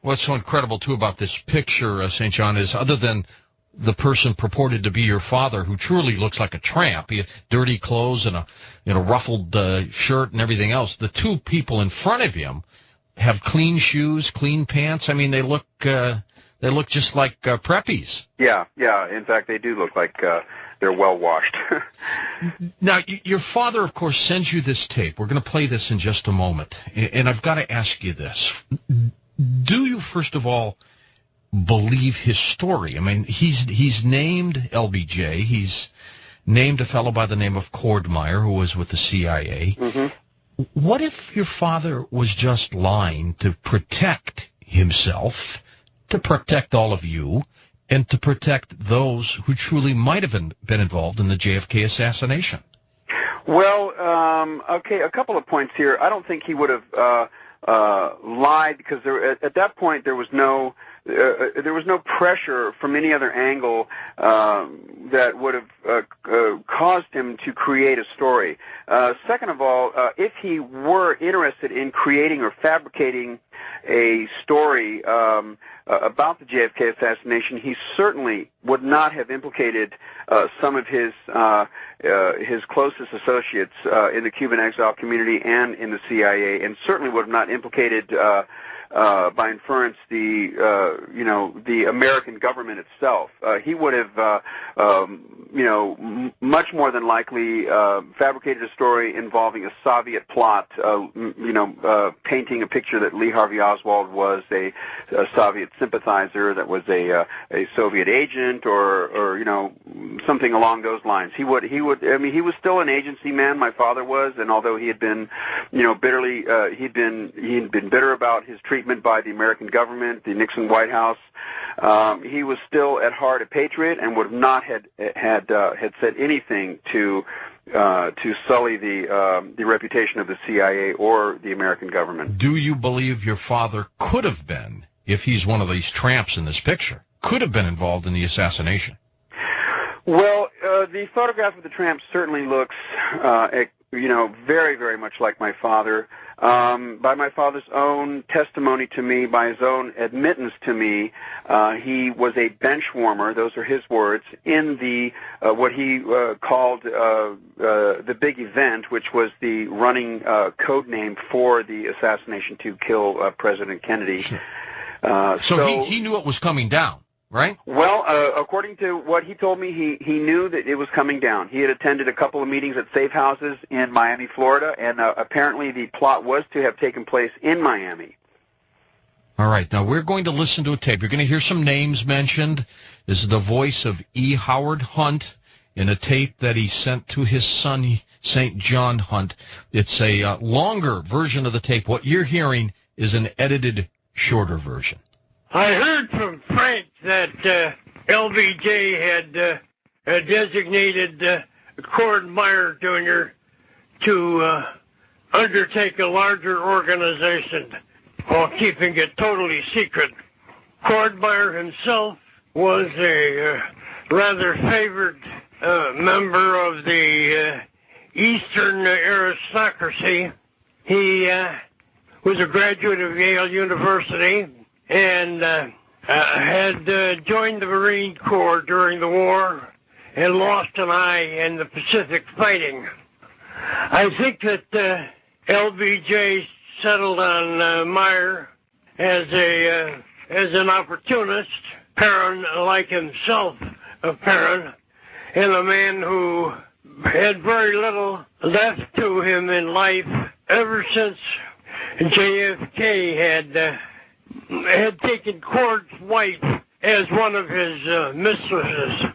What's so incredible, too, about this picture, St. John, is other than the person purported to be your father, who truly looks like a tramp, he had dirty clothes and a ruffled shirt and everything else, the two people in front of him have clean shoes, clean pants. I mean, they look just like preppies. Yeah. In fact, they do look like they're well washed. Now, your father, of course, sends you this tape. We're going to play this in just a moment, and I've got to ask you this: do you, first of all, believe his story? I mean, he's named LBJ. He's named a fellow by the name of Cordmeyer, who was with the CIA. Mm-hmm. What if your father was just lying to protect himself, to protect all of you, and to protect those who truly might have been involved in the JFK assassination? Well, okay, a couple of points here. I don't think he would have lied, because at that point there was no pressure from any other angle that would have caused him to create a story. Second of all, if he were interested in creating or fabricating a story about the JFK assassination, he certainly would not have implicated some of his closest associates in the Cuban exile community and in the CIA, and certainly would have not implicated by inference the American government itself. He would have much more than likely fabricated a story involving a Soviet plot, painting a picture that Lee Harvey Oswald was a Soviet sympathizer, that was a Soviet agent, or something along those lines. He would. I mean, he was still an agency man. My father was, and although he had been, bitterly, he'd been bitter about his treatment by the American government, the Nixon White House, he was still at heart a patriot, and would not had said anything to sully the reputation of the CIA or the American government. Do you believe your father could have been, if he's one of these tramps in this picture, could have been involved in the assassination? Well, the photograph of the tramp certainly looks, very, very much like my father. By my father's own testimony to me, by his own admittance to me, he was a bench warmer, those are his words, in the what he called the big event, which was the running code name for the assassination to kill President Kennedy. So he knew it was coming down, right? Well, according to what he told me, he knew that it was coming down. He had attended a couple of meetings at safe houses in Miami, Florida, and apparently the plot was to have taken place in Miami. All right, now we're going to listen to a tape. You're going to hear some names mentioned. This is the voice of E. Howard Hunt in a tape that he sent to his son, St. John Hunt. It's a longer version of the tape. What you're hearing is an edited, shorter version. I heard from Frank that LBJ had designated Cordmeyer Jr. to undertake a larger organization while keeping it totally secret. Cordmeyer himself was a rather favored member of the Eastern aristocracy. He was a graduate of Yale University and had joined the Marine Corps during the war and lost an eye in the Pacific fighting. I think that LBJ settled on Meyer as an opportunist, Perrin like himself, Perrin, and a man who had very little left to him in life ever since JFK had taken Cord's wife as one of his mistresses.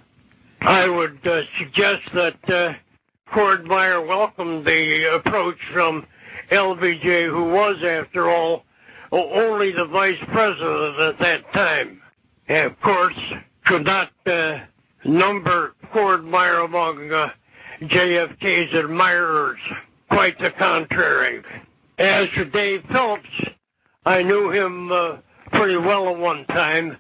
I would suggest that Cordmeyer welcomed the approach from LBJ, who was, after all, only the vice president at that time. And, of course, could not number Cordmeyer among JFK's admirers. Quite the contrary. As for Dave Phillips, I knew him pretty well at one time.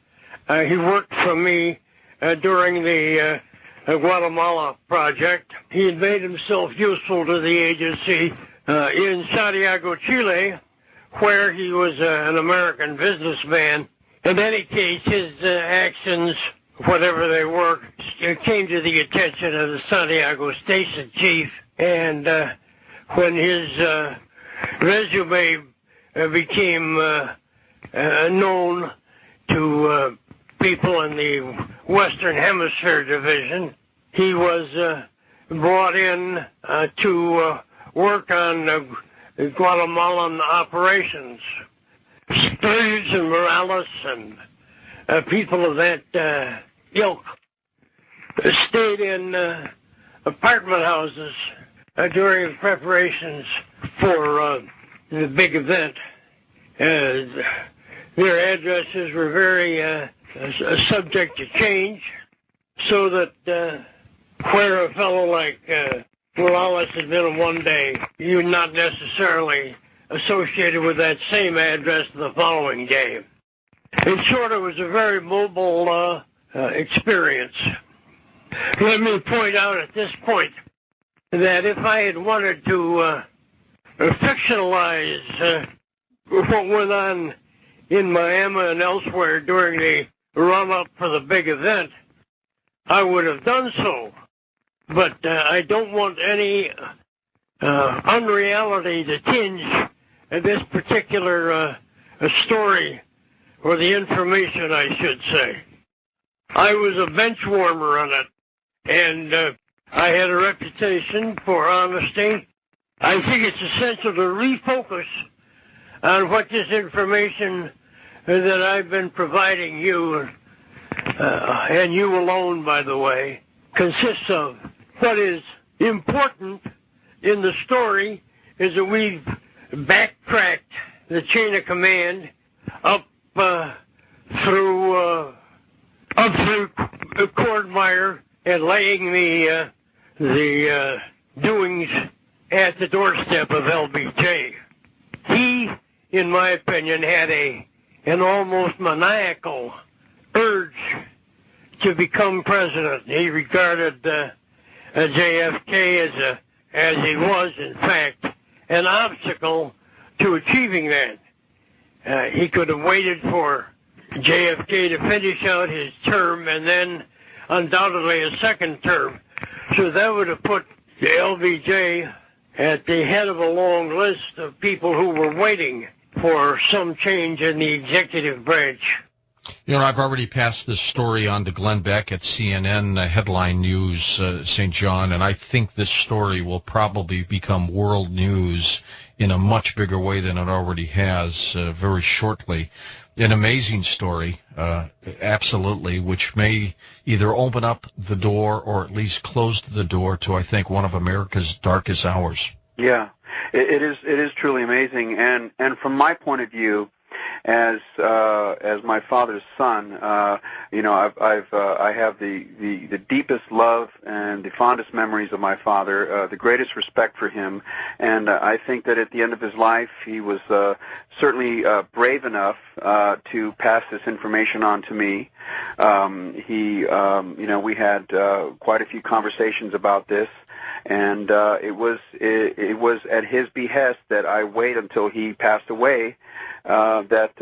He worked for me during the Guatemala project. He had made himself useful to the agency in Santiago, Chile, where he was an American businessman. In any case, his actions, whatever they were, came to the attention of the Santiago Station chief, and when his resume became known to people in the Western Hemisphere Division, he was brought in to work on Guatemalan operations. Sturgis and Morales and people of that ilk stayed in apartment houses during preparations for the big event. Their addresses were very subject to change, so that where a fellow like Morales had been one day, you're not necessarily associated with that same address the following day. In short, it was a very mobile experience. Let me point out at this point that if I had wanted to fictionalize what went on in Miami and elsewhere during the run-up for the big event, I would have done so. But I don't want any unreality to tinge this particular story, or the information, I should say. I was a bench warmer on it, and I had a reputation for honesty. I think it's essential to refocus on what this information that I've been providing you, and you alone, by the way, consists of. What is important in the story is that we've backtracked the chain of command up through Cordmeyer and laying the doings at the doorstep of LBJ. He, in my opinion, had an almost maniacal urge to become president. He regarded JFK as he was, in fact, an obstacle to achieving that. He could have waited for JFK to finish out his term and then undoubtedly a second term. So that would have put the LBJ at the head of a long list of people who were waiting for some change in the executive branch. You know, I've already passed this story on to Glenn Beck at CNN Headline News, St. John, and I think this story will probably become world news in a much bigger way than it already has very shortly. An amazing story, absolutely, which may either open up the door or at least close the door to, I think, one of America's darkest hours. Yeah, it is truly amazing, and from my point of view, as my father's son, you know, I have the deepest love and the fondest memories of my father, the greatest respect for him, and I think that at the end of his life, he was certainly brave enough to pass this information on to me. You know, we had quite a few conversations about this. And it was at his behest that I wait until he passed away that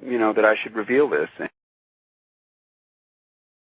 you know, that I should reveal this.